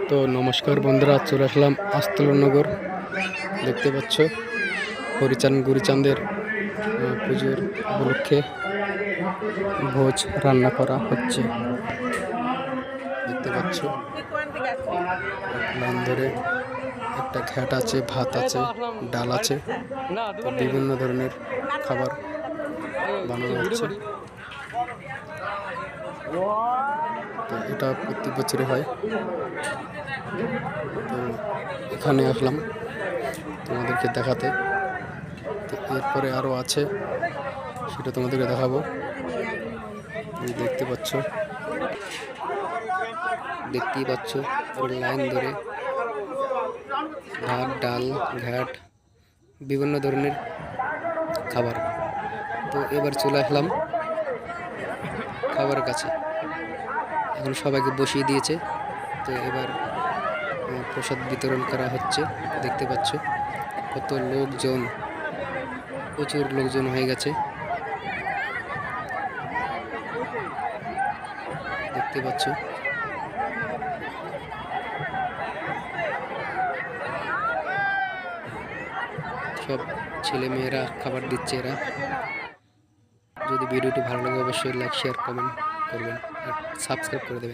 তো নমস্কার বন্ধুরা, চলে আসলাম আস্তলনগর। দেখতে পাচ্ছ হরিচাঁদ গুরিচাঁদের পুজোর উপলক্ষে ভোজ রান্না করা হচ্ছে। দেখতে পাচ্ছ লাইন ধরে একটা ঘ্যাট আছে, ভাত আছে, ডাল আছে, বিভিন্ন ধরনের খাবার বানানো হচ্ছে। তো এটা প্রত্যেক বছরই হয়। তো এখানে আসলাম তোমাদেরকে দেখাতে। তো এরপরে আরও আছে, সেটা তোমাদেরকে দেখাবো। দেখতেই পাচ্ছ লাইন ধরে ভাত, ডাল, ঘ্যাট, বিভিন্ন ধরনের খাবার। তো এবার চলে আসলাম খাবারের কাছে। এখন সবাইকে বসিয়ে দিয়েছে। তো এবার প্রসাদ বিতরণ করা হচ্ছে। দেখতে পাচ্ছ কত লোকজন, প্রচুর লোকজন হয়ে গেছে। দেখতে পাচ্ছ সব ছেলে মেয়েরা খাবার দিচ্ছে। এরা যদি ভিডিওটি ভালো লাগে অবশ্যই লাইক, শেয়ার, কমেন্ট করবেন আর সাবস্ক্রাইব করে দেবেন।